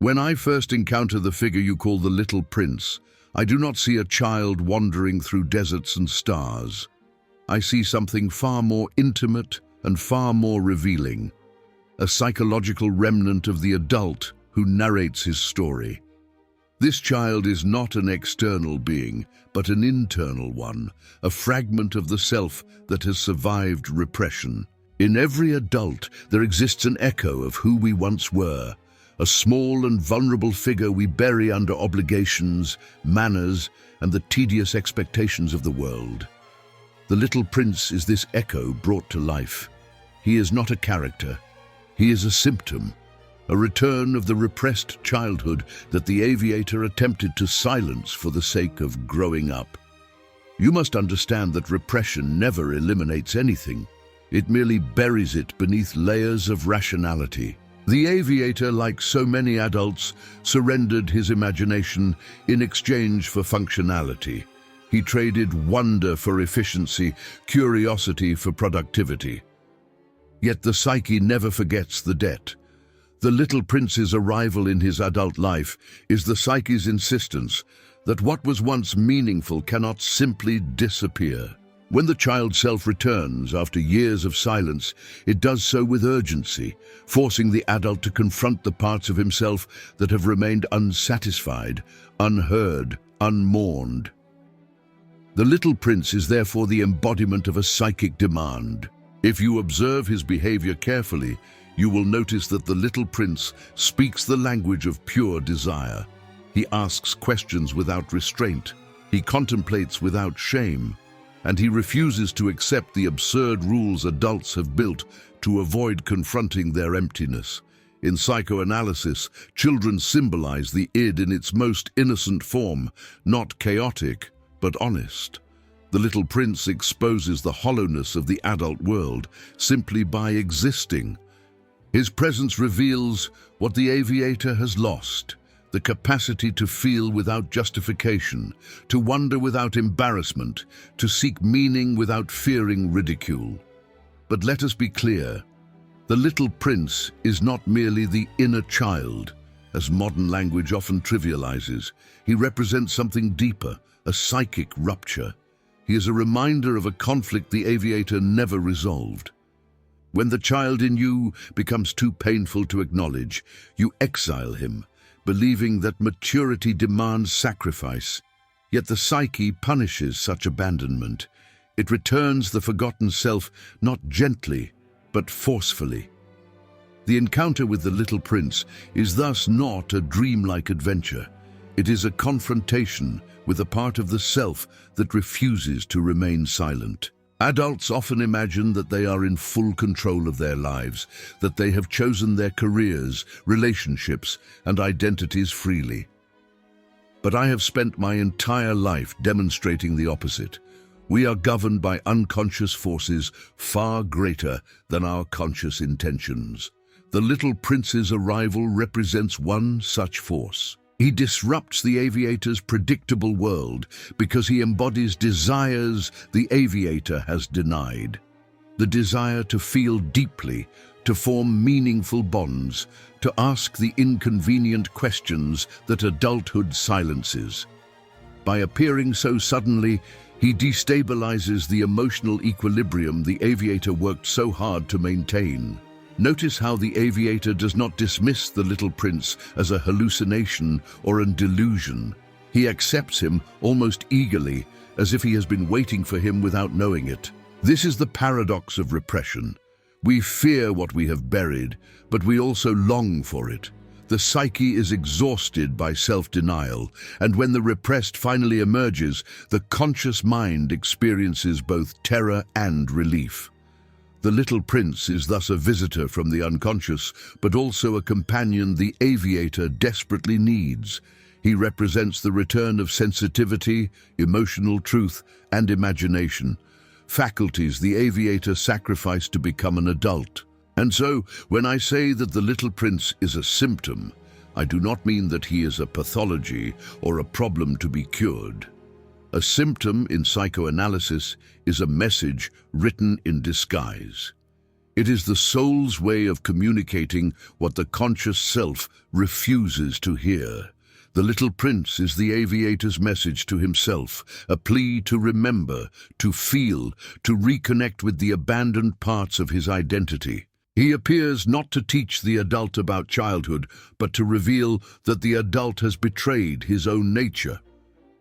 When I first encounter the figure you call the Little Prince, I do not see a child wandering through deserts and stars. I see something far more intimate and far more revealing, a psychological remnant of the adult who narrates his story. This child is not an external being, but an internal one, a fragment of the self that has survived repression. In every adult, there exists an echo of who we once were, a small and vulnerable figure we bury under obligations, manners, and the tedious expectations of the world. The Little Prince is this echo brought to life. He is not a character. He is a symptom, a return of the repressed childhood that the Aviator attempted to silence for the sake of growing up. You must understand that repression never eliminates anything. It merely buries it beneath layers of rationality. The Aviator, like so many adults, surrendered his imagination in exchange for functionality. He traded wonder for efficiency, curiosity for productivity. Yet the psyche never forgets the debt. The Little Prince's arrival in his adult life is the psyche's insistence that what was once meaningful cannot simply disappear. When the child self returns after years of silence, it does so with urgency, forcing the adult to confront the parts of himself that have remained unsatisfied, unheard, unmourned. The Little Prince is therefore the embodiment of a psychic demand. If you observe his behavior carefully, you will notice that the Little Prince speaks the language of pure desire. He asks questions without restraint. He contemplates without shame. And he refuses to accept the absurd rules adults have built to avoid confronting their emptiness. In psychoanalysis, children symbolize the id in its most innocent form, not chaotic, but honest. The Little Prince exposes the hollowness of the adult world simply by existing. His presence reveals what the Aviator has lost: the capacity to feel without justification, to wonder without embarrassment, to seek meaning without fearing ridicule. But let us be clear, the Little Prince is not merely the inner child, as modern language often trivializes. He represents something deeper, a psychic rupture. He is a reminder of a conflict the Aviator never resolved. When the child in you becomes too painful to acknowledge, you exile him, believing that maturity demands sacrifice. Yet the psyche punishes such abandonment. It returns the forgotten self not gently, but forcefully. The encounter with the Little Prince is thus not a dreamlike adventure. It is a confrontation with a part of the self that refuses to remain silent. Adults often imagine that they are in full control of their lives, that they have chosen their careers, relationships, and identities freely. But I have spent my entire life demonstrating the opposite. We are governed by unconscious forces far greater than our conscious intentions. The Little Prince's arrival represents one such force. He disrupts the Aviator's predictable world because he embodies desires the Aviator has denied. The desire to feel deeply, to form meaningful bonds, to ask the inconvenient questions that adulthood silences. By appearing so suddenly, he destabilizes the emotional equilibrium the Aviator worked so hard to maintain. Notice how the Aviator does not dismiss the Little Prince as a hallucination or a delusion. He accepts him almost eagerly, as if he has been waiting for him without knowing it. This is the paradox of repression. We fear what we have buried, but we also long for it. The psyche is exhausted by self-denial, and when the repressed finally emerges, the conscious mind experiences both terror and relief. The Little Prince is thus a visitor from the unconscious, but also a companion the Aviator desperately needs. He represents the return of sensitivity, emotional truth, and imagination, faculties the Aviator sacrificed to become an adult. And so, when I say that the Little Prince is a symptom, I do not mean that he is a pathology or a problem to be cured. A symptom in psychoanalysis is a message written in disguise. It is the soul's way of communicating what the conscious self refuses to hear. The Little Prince is the aviator's message to himself, a plea to remember, to feel, to reconnect with the abandoned parts of his identity. He appears not to teach the adult about childhood, but to reveal that the adult has betrayed his own nature.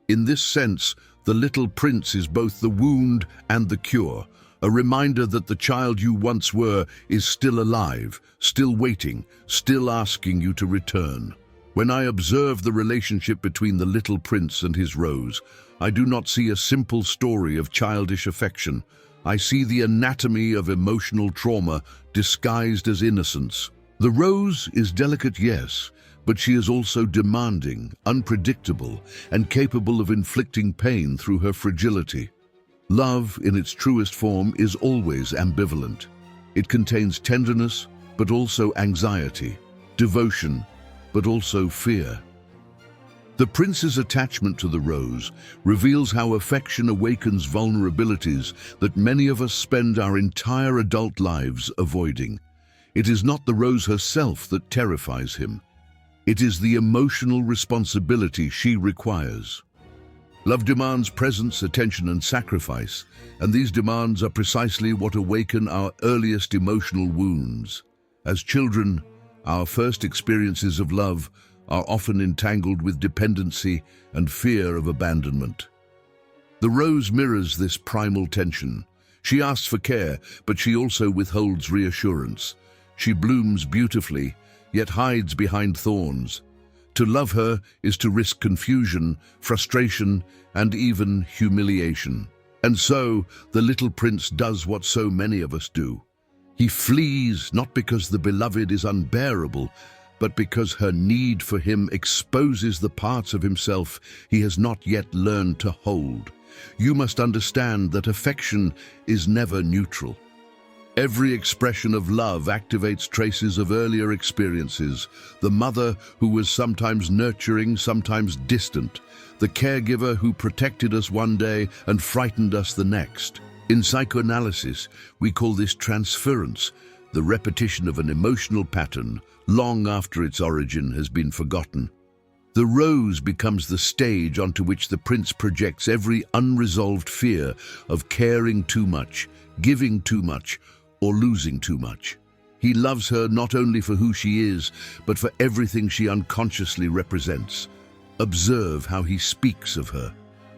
In this sense, the Little Prince is both the wound and the cure, a reminder that the child you once were is still alive, still waiting, still asking you to return. When I observe the relationship between the Little Prince and his rose, I do not see a simple story of childish affection. I see the anatomy of emotional trauma disguised as innocence. The rose is delicate, yes, but she is also demanding, unpredictable, and capable of inflicting pain through her fragility. Love, in its truest form, is always ambivalent. It contains tenderness, but also anxiety, devotion, but also fear. The prince's attachment to the rose reveals how affection awakens vulnerabilities that many of us spend our entire adult lives avoiding. It is not the rose herself that terrifies him. It is the emotional responsibility she requires. Love demands presence, attention, and sacrifice, and these demands are precisely what awaken our earliest emotional wounds. As children, our first experiences of love are often entangled with dependency and fear of abandonment. The rose mirrors this primal tension. She asks for care, but she also withholds reassurance. She blooms beautifully, yet hides behind thorns. To love her is to risk confusion, frustration, and even humiliation. And so, the Little Prince does what so many of us do. He flees not because the beloved is unbearable, but because her need for him exposes the parts of himself he has not yet learned to hold. You must understand that affection is never neutral. Every expression of love activates traces of earlier experiences. The mother who was sometimes nurturing, sometimes distant. The caregiver who protected us one day and frightened us the next. In psychoanalysis, we call this transference, the repetition of an emotional pattern long after its origin has been forgotten. The rose becomes the stage onto which the prince projects every unresolved fear of caring too much, giving too much, or losing too much. He loves her not only for who she is, but for everything she unconsciously represents. Observe how he speaks of her.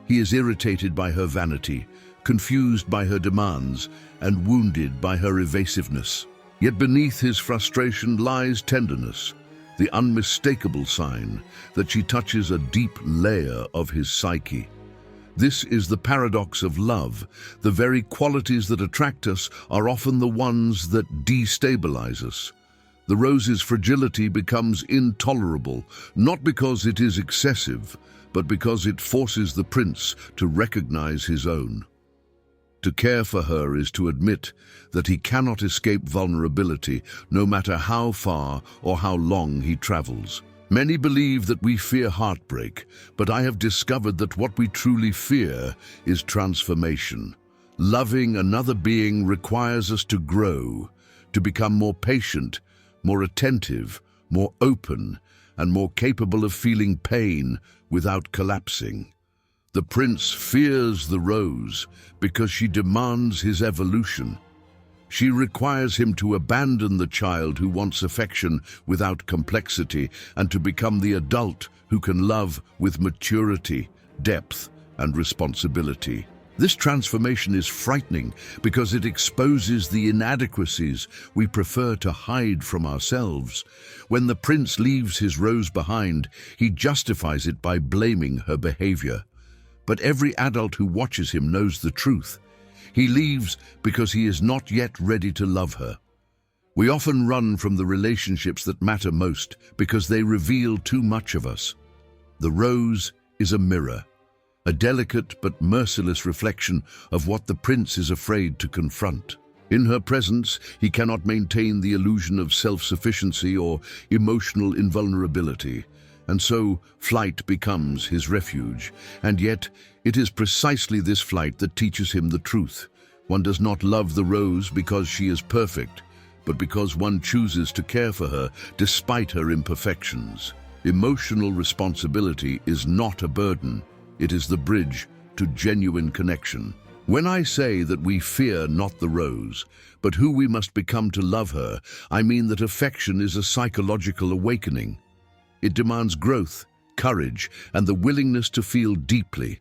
He is irritated by her vanity, confused by her demands, and wounded by her evasiveness. Yet beneath his frustration lies tenderness, the unmistakable sign that she touches a deep layer of his psyche. This is the paradox of love. The very qualities that attract us are often the ones that destabilize us. The rose's fragility becomes intolerable, not because it is excessive, but because it forces the prince to recognize his own. To care for her is to admit that he cannot escape vulnerability, no matter how far or how long he travels. Many believe that we fear heartbreak, but I have discovered that what we truly fear is transformation. Loving another being requires us to grow, to become more patient, more attentive, more open, and more capable of feeling pain without collapsing. The prince fears the rose because she demands his evolution. She requires him to abandon the child who wants affection without complexity and to become the adult who can love with maturity, depth, and responsibility. This transformation is frightening because it exposes the inadequacies we prefer to hide from ourselves. When the prince leaves his rose behind, he justifies it by blaming her behavior. But every adult who watches him knows the truth. He leaves because he is not yet ready to love her. We often run from the relationships that matter most because they reveal too much of us. The rose is a mirror, a delicate but merciless reflection of what the prince is afraid to confront. In her presence, he cannot maintain the illusion of self-sufficiency or emotional invulnerability, and so flight becomes his refuge. And yet, it is precisely this flight that teaches him the truth. One does not love the rose because she is perfect, but because one chooses to care for her despite her imperfections. Emotional responsibility is not a burden. It is the bridge to genuine connection. When I say that we fear not the rose, but who we must become to love her, I mean that affection is a psychological awakening. It demands growth, courage, and the willingness to feel deeply.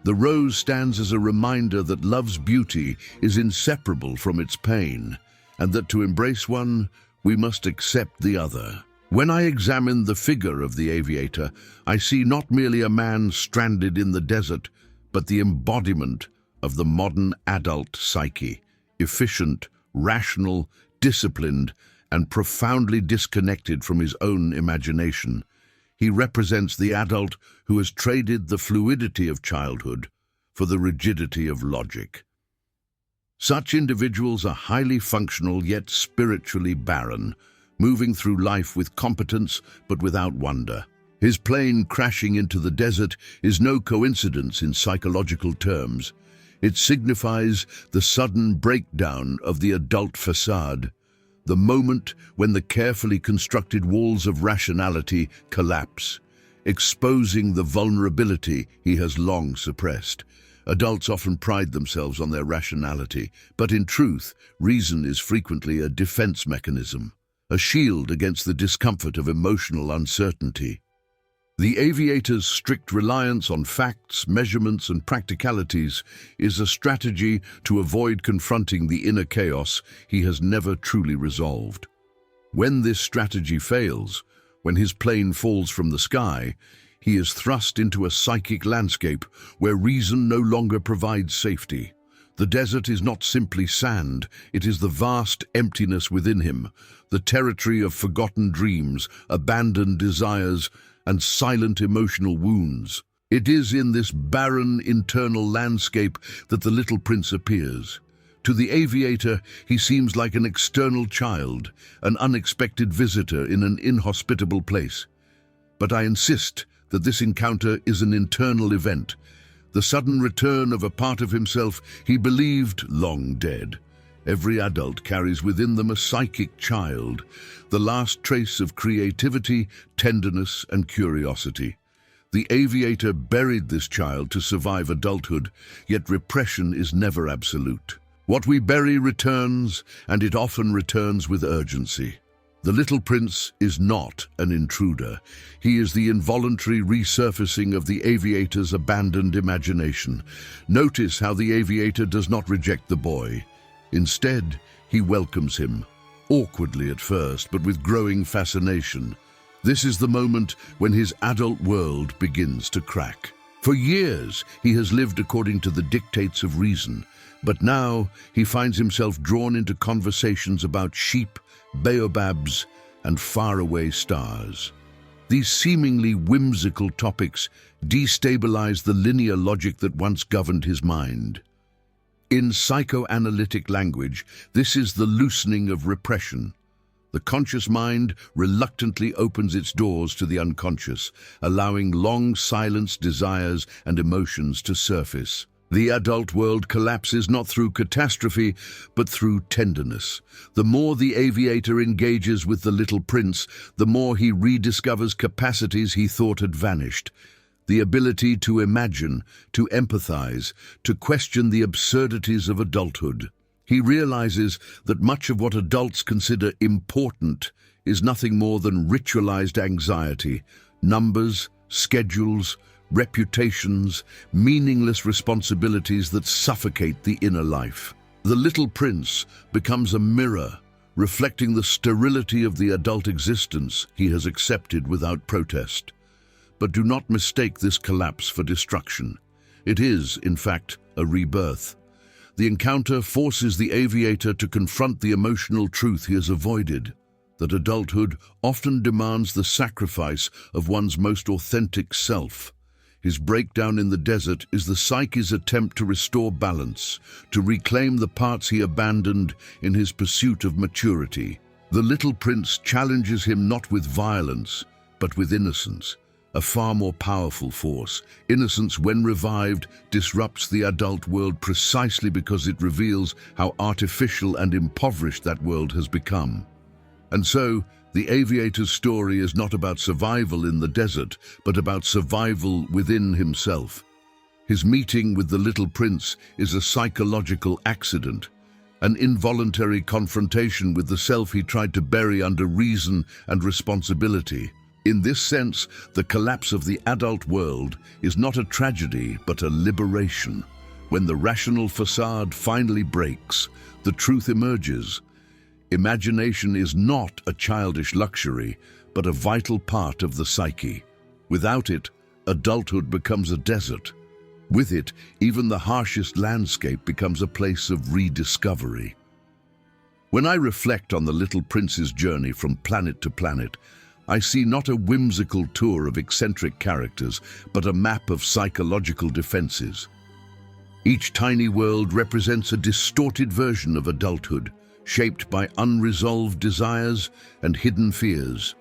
The rose stands as a reminder that love's beauty is inseparable from its pain, and that to embrace one, we must accept the other. When I examine the figure of the aviator, I see not merely a man stranded in the desert, but the embodiment of the modern adult psyche, efficient, rational, disciplined, and profoundly disconnected from his own imagination. He represents the adult who has traded the fluidity of childhood for the rigidity of logic. Such individuals are highly functional yet spiritually barren, moving through life with competence but without wonder. His plane crashing into the desert is no coincidence in psychological terms. It signifies the sudden breakdown of the adult facade, the moment when the carefully constructed walls of rationality collapse, exposing the vulnerability he has long suppressed. Adults often pride themselves on their rationality, but in truth, reason is frequently a defense mechanism, a shield against the discomfort of emotional uncertainty. The aviator's strict reliance on facts, measurements, and practicalities is a strategy to avoid confronting the inner chaos he has never truly resolved. When this strategy fails, when his plane falls from the sky, he is thrust into a psychic landscape where reason no longer provides safety. The desert is not simply sand, it is the vast emptiness within him, the territory of forgotten dreams, abandoned desires, and silent emotional wounds. It is in this barren internal landscape that the little prince appears. To the aviator, he seems like an external child, an unexpected visitor in an inhospitable place. But I insist that this encounter is an internal event, the sudden return of a part of himself he believed long dead. Every adult carries within them a psychic child, the last trace of creativity, tenderness, and curiosity. The aviator buried this child to survive adulthood, yet repression is never absolute. What we bury returns, and it often returns with urgency. The little prince is not an intruder. He is the involuntary resurfacing of the aviator's abandoned imagination. Notice how the aviator does not reject the boy. Instead, he welcomes him, awkwardly at first, but with growing fascination. This is the moment when his adult world begins to crack. For years, he has lived according to the dictates of reason, but now he finds himself drawn into conversations about sheep, baobabs, and faraway stars. These seemingly whimsical topics destabilize the linear logic that once governed his mind. In psychoanalytic language, this is the loosening of repression. The conscious mind reluctantly opens its doors to the unconscious, allowing long-silenced desires and emotions to surface. The adult world collapses not through catastrophe, but through tenderness. The more the aviator engages with the little prince, the more he rediscovers capacities he thought had vanished. The ability to imagine, to empathize, to question the absurdities of adulthood. He realizes that much of what adults consider important is nothing more than ritualized anxiety, numbers, schedules, reputations, meaningless responsibilities that suffocate the inner life. The little prince becomes a mirror, reflecting the sterility of the adult existence he has accepted without protest. But do not mistake this collapse for destruction. It is, in fact, a rebirth. The encounter forces the aviator to confront the emotional truth he has avoided, that adulthood often demands the sacrifice of one's most authentic self. His breakdown in the desert is the psyche's attempt to restore balance, to reclaim the parts he abandoned in his pursuit of maturity. The little prince challenges him not with violence, but with innocence, a far more powerful force. Innocence, when revived, disrupts the adult world precisely because it reveals how artificial and impoverished that world has become. And so, the Aviator's story is not about survival in the desert, but about survival within himself. His meeting with the little prince is a psychological accident, an involuntary confrontation with the self he tried to bury under reason and responsibility. In this sense, the collapse of the adult world is not a tragedy, but a liberation. When the rational facade finally breaks, the truth emerges. Imagination is not a childish luxury, but a vital part of the psyche. Without it, adulthood becomes a desert. With it, even the harshest landscape becomes a place of rediscovery. When I reflect on the little prince's journey from planet to planet, I see not a whimsical tour of eccentric characters, but a map of psychological defenses. Each tiny world represents a distorted version of adulthood, shaped by unresolved desires and hidden fears.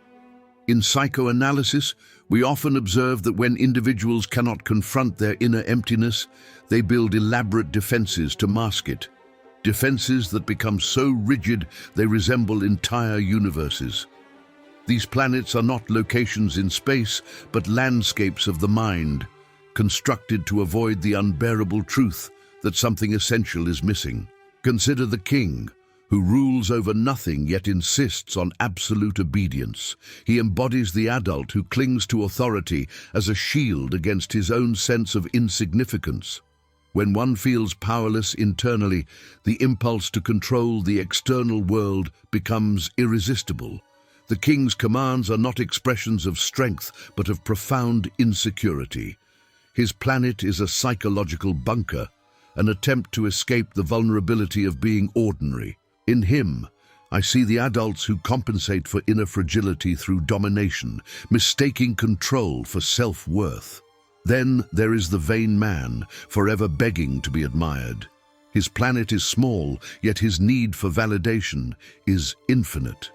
In psychoanalysis, we often observe that when individuals cannot confront their inner emptiness, they build elaborate defenses to mask it. Defenses that become so rigid they resemble entire universes. These planets are not locations in space, but landscapes of the mind, constructed to avoid the unbearable truth that something essential is missing. Consider the king, who rules over nothing yet insists on absolute obedience. He embodies the adult who clings to authority as a shield against his own sense of insignificance. When one feels powerless internally, the impulse to control the external world becomes irresistible. The king's commands are not expressions of strength, but of profound insecurity. His planet is a psychological bunker, an attempt to escape the vulnerability of being ordinary. In him, I see the adults who compensate for inner fragility through domination, mistaking control for self-worth. Then there is the vain man, forever begging to be admired. His planet is small, yet his need for validation is infinite.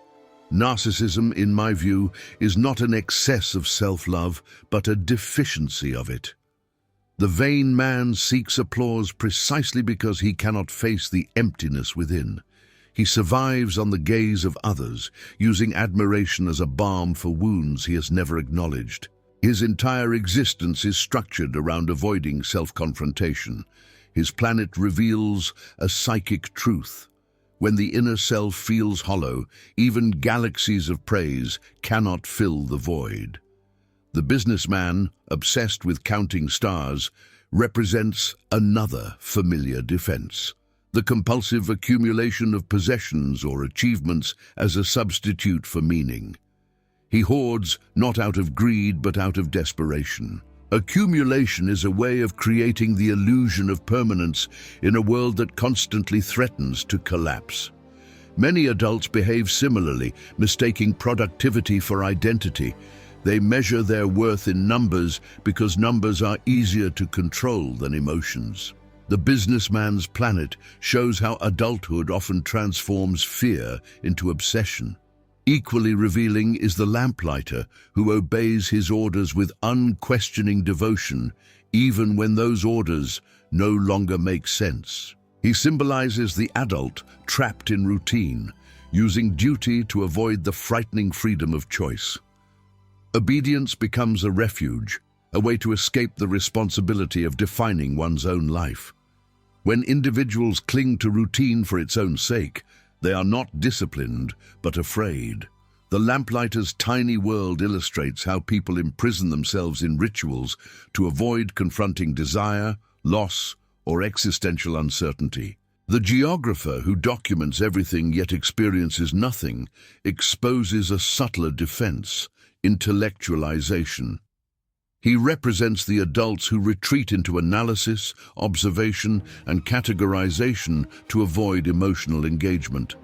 Narcissism, in my view, is not an excess of self-love, but a deficiency of it. The vain man seeks applause precisely because he cannot face the emptiness within. He survives on the gaze of others, using admiration as a balm for wounds he has never acknowledged. His entire existence is structured around avoiding self-confrontation. His planet reveals a psychic truth. When the inner self feels hollow, even galaxies of praise cannot fill the void. The businessman, obsessed with counting stars, represents another familiar defense. The compulsive accumulation of possessions or achievements as a substitute for meaning. He hoards not out of greed but out of desperation. Accumulation is a way of creating the illusion of permanence in a world that constantly threatens to collapse. Many adults behave similarly, mistaking productivity for identity. They measure their worth in numbers because numbers are easier to control than emotions. The businessman's planet shows how adulthood often transforms fear into obsession. Equally revealing is the lamplighter who obeys his orders with unquestioning devotion, even when those orders no longer make sense. He symbolizes the adult trapped in routine, using duty to avoid the frightening freedom of choice. Obedience becomes a refuge, a way to escape the responsibility of defining one's own life. When individuals cling to routine for its own sake, they are not disciplined, but afraid. The lamplighter's tiny world illustrates how people imprison themselves in rituals to avoid confronting desire, loss, or existential uncertainty. The geographer who documents everything yet experiences nothing exposes a subtler defense, intellectualization. He represents the adults who retreat into analysis, observation, and categorization to avoid emotional engagement.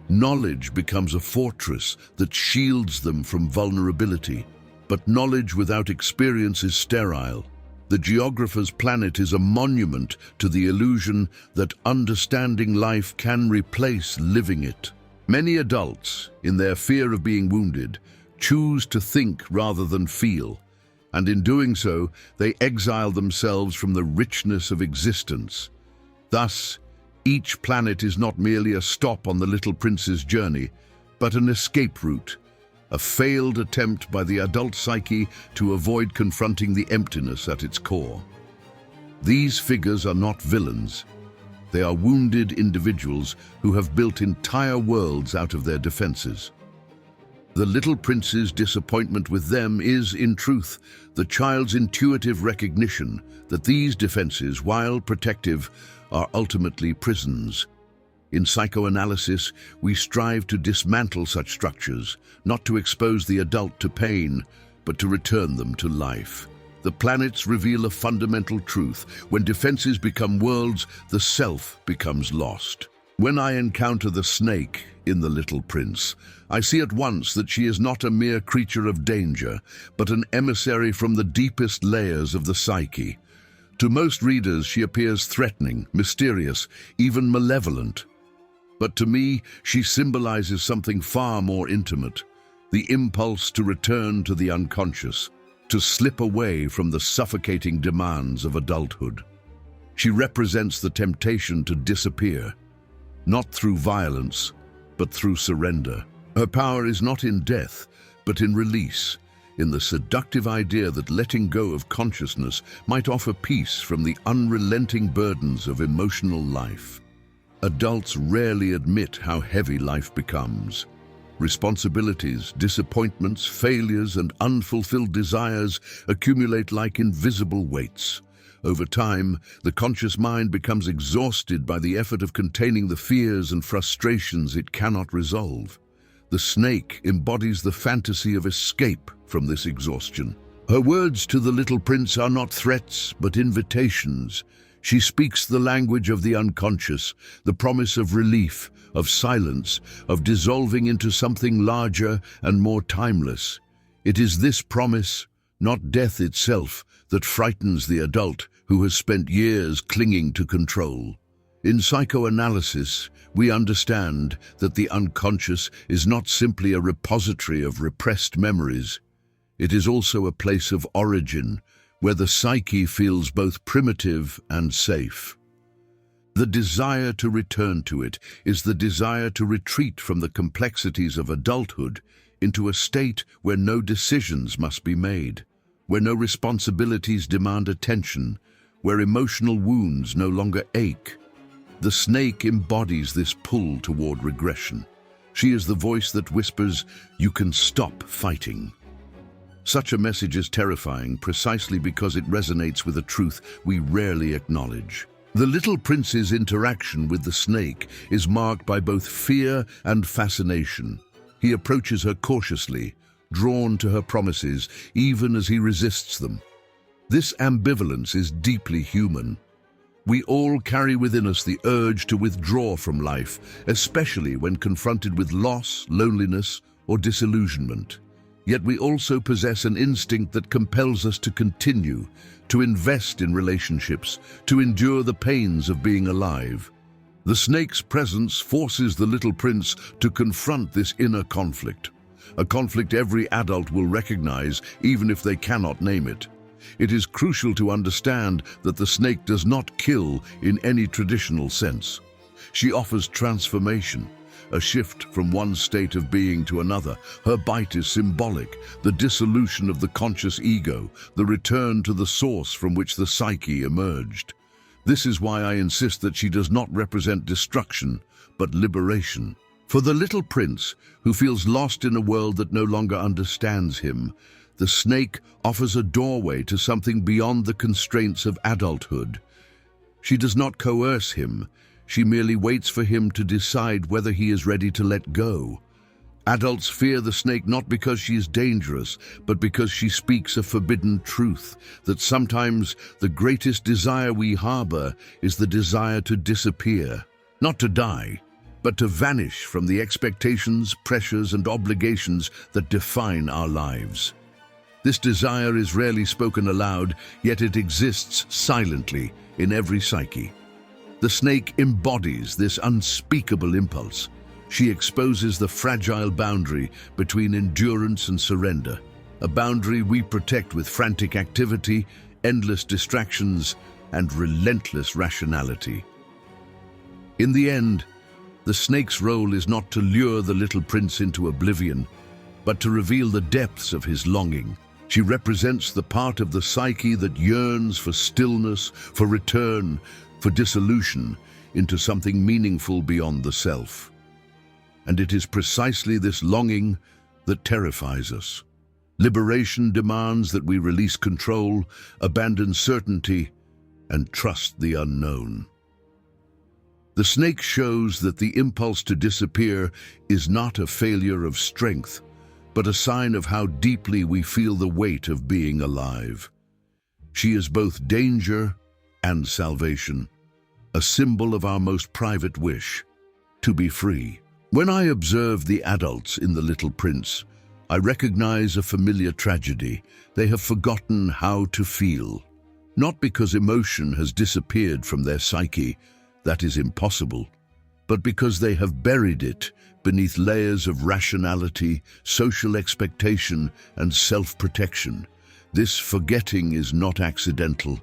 Knowledge becomes a fortress that shields them from vulnerability, but knowledge without experience is sterile. The geographer's planet is a monument to the illusion that understanding life can replace living it. Many adults, in their fear of being wounded, choose to think rather than feel, and in doing so, they exile themselves from the richness of existence. Thus, each planet is not merely a stop on the little prince's journey, but an escape route, a failed attempt by the adult psyche to avoid confronting the emptiness at its core. These figures are not villains. They are wounded individuals who have built entire worlds out of their defenses. The little prince's disappointment with them is, in truth, the child's intuitive recognition that these defenses, while protective, are ultimately prisons. In psychoanalysis, we strive to dismantle such structures, not to expose the adult to pain, but to return them to life. The planets reveal a fundamental truth. When defenses become worlds, the self becomes lost. When I encounter the snake in The Little Prince, I see at once that she is not a mere creature of danger, but an emissary from the deepest layers of the psyche. To most readers, she appears threatening, mysterious, even malevolent. But to me, she symbolizes something far more intimate, the impulse to return to the unconscious, to slip away from the suffocating demands of adulthood. She represents the temptation to disappear, not through violence, but through surrender. Her power is not in death, but in release, in the seductive idea that letting go of consciousness might offer peace from the unrelenting burdens of emotional life. Adults rarely admit how heavy life becomes. Responsibilities, disappointments, failures, and unfulfilled desires accumulate like invisible weights. Over time, the conscious mind becomes exhausted by the effort of containing the fears and frustrations it cannot resolve. The snake embodies the fantasy of escape from this exhaustion. Her words to the little prince are not threats, but invitations. She speaks the language of the unconscious, the promise of relief, of silence, of dissolving into something larger and more timeless. It is this promise, not death itself, that frightens the adult who has spent years clinging to control. In psychoanalysis, we understand that the unconscious is not simply a repository of repressed memories. It is also a place of origin, where the psyche feels both primitive and safe. The desire to return to it is the desire to retreat from the complexities of adulthood into a state where no decisions must be made, where no responsibilities demand attention, where emotional wounds no longer ache. The snake embodies this pull toward regression. She is the voice that whispers, "You can stop fighting." Such a message is terrifying precisely because it resonates with a truth we rarely acknowledge. The little prince's interaction with the snake is marked by both fear and fascination. He approaches her cautiously, drawn to her promises, even as he resists them. This ambivalence is deeply human. We all carry within us the urge to withdraw from life, especially when confronted with loss, loneliness, or disillusionment. Yet we also possess an instinct that compels us to continue, to invest in relationships, to endure the pains of being alive. The snake's presence forces the little prince to confront this inner conflict, a conflict every adult will recognize even if they cannot name it. It is crucial to understand that the snake does not kill in any traditional sense. She offers transformation, a shift from one state of being to another. Her bite is symbolic, the dissolution of the conscious ego, the return to the source from which the psyche emerged. This is why I insist that she does not represent destruction, but liberation. For the little prince, who feels lost in a world that no longer understands him, the snake offers a doorway to something beyond the constraints of adulthood. She does not coerce him. She merely waits for him to decide whether he is ready to let go. Adults fear the snake not because she is dangerous, but because she speaks a forbidden truth, that sometimes the greatest desire we harbor is the desire to disappear, not to die, but to vanish from the expectations, pressures, and obligations that define our lives. This desire is rarely spoken aloud, yet it exists silently in every psyche. The snake embodies this unspeakable impulse. She exposes the fragile boundary between endurance and surrender, a boundary we protect with frantic activity, endless distractions, and relentless rationality. In the end, the snake's role is not to lure the little prince into oblivion, but to reveal the depths of his longing. She represents the part of the psyche that yearns for stillness, for return, for dissolution into something meaningful beyond the self. And it is precisely this longing that terrifies us. Liberation demands that we release control, abandon certainty, and trust the unknown. The snake shows that the impulse to disappear is not a failure of strength, but a sign of how deeply we feel the weight of being alive. She is both danger and salvation, a symbol of our most private wish, to be free. When I observe the adults in The Little Prince, I recognize a familiar tragedy. They have forgotten how to feel. Not because emotion has disappeared from their psyche, that is impossible, but because they have buried it beneath layers of rationality, social expectation, and self-protection. This forgetting is not accidental.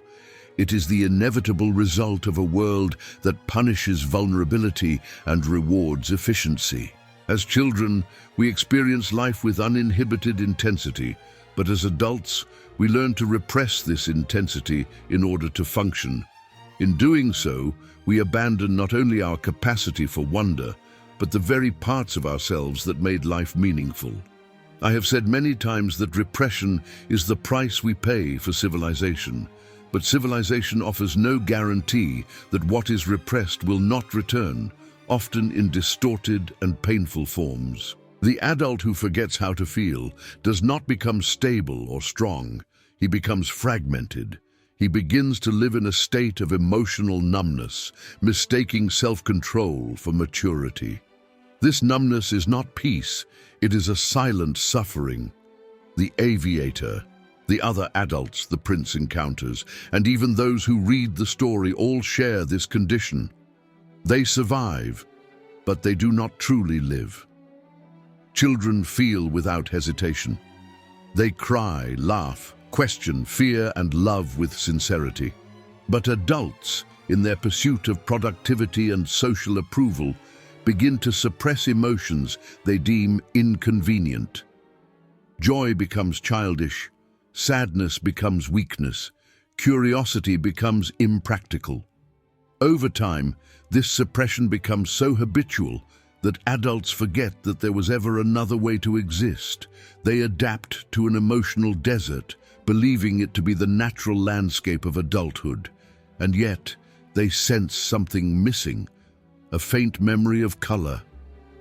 It is the inevitable result of a world that punishes vulnerability and rewards efficiency. As children, we experience life with uninhibited intensity, but as adults, we learn to repress this intensity in order to function. In doing so, we abandon not only our capacity for wonder, but the very parts of ourselves that made life meaningful. I have said many times that repression is the price we pay for civilization, but civilization offers no guarantee that what is repressed will not return, often in distorted and painful forms. The adult who forgets how to feel does not become stable or strong. He becomes fragmented. He begins to live in a state of emotional numbness, mistaking self-control for maturity. This numbness is not peace, it is a silent suffering. The Aviator, the other adults the prince encounters, and even those who read the story all share this condition. They survive, but they do not truly live. Children feel without hesitation. They cry, laugh, question, fear, and love with sincerity. But adults, in their pursuit of productivity and social approval, begin to suppress emotions they deem inconvenient. Joy becomes childish, sadness becomes weakness, curiosity becomes impractical. Over time, this suppression becomes so habitual that adults forget that there was ever another way to exist. They adapt to an emotional desert, believing it to be the natural landscape of adulthood. And yet, they sense something missing, a faint memory of color,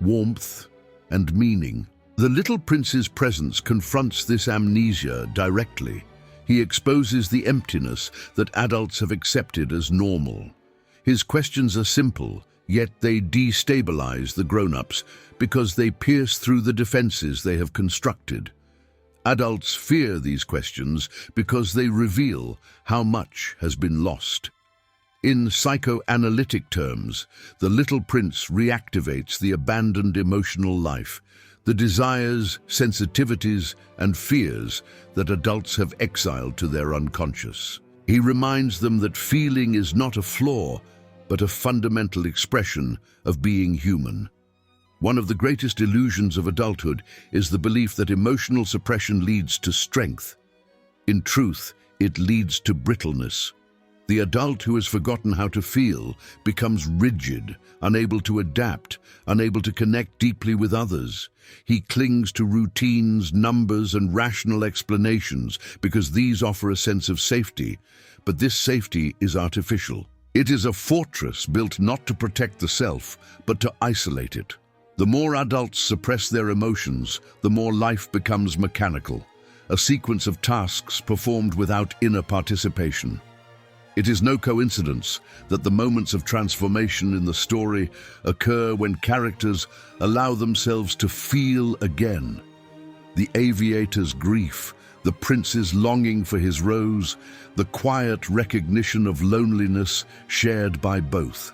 warmth, and meaning. The Little Prince's presence confronts this amnesia directly. He exposes the emptiness that adults have accepted as normal. His questions are simple, yet they destabilize the grown-ups because they pierce through the defenses they have constructed. Adults fear these questions because they reveal how much has been lost. In psychoanalytic terms, the Little Prince reactivates the abandoned emotional life, the desires, sensitivities, and fears that adults have exiled to their unconscious. He reminds them that feeling is not a flaw, but a fundamental expression of being human. One of the greatest illusions of adulthood is the belief that emotional suppression leads to strength. In truth, it leads to brittleness. The adult who has forgotten how to feel becomes rigid, unable to adapt, unable to connect deeply with others. He clings to routines, numbers, and rational explanations because these offer a sense of safety, but this safety is artificial. It is a fortress built not to protect the self, but to isolate it. The more adults suppress their emotions, the more life becomes mechanical, a sequence of tasks performed without inner participation. It is no coincidence that the moments of transformation in the story occur when characters allow themselves to feel again. The Aviator's grief, the prince's longing for his rose, the quiet recognition of loneliness shared by both.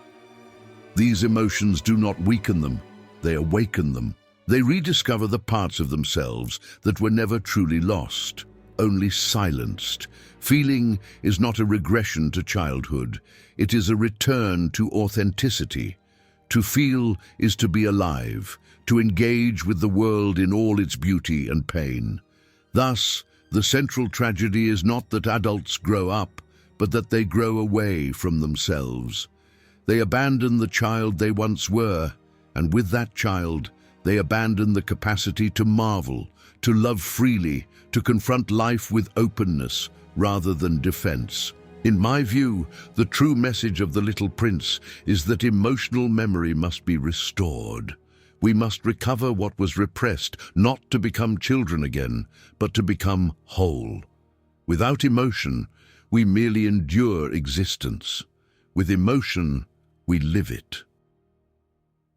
These emotions do not weaken them, they awaken them. They rediscover the parts of themselves that were never truly lost, only silenced. Feeling is not a regression to childhood. It is a return to authenticity. To feel is to be alive, to engage with the world in all its beauty and pain. Thus, the central tragedy is not that adults grow up, but that they grow away from themselves. They abandon the child they once were, and with that child, they abandon the capacity to marvel, to love freely, to confront life with openness rather than defense. In my view, the true message of The Little Prince is that emotional memory must be restored. We must recover what was repressed, not to become children again, but to become whole. Without emotion, we merely endure existence. With emotion, we live it.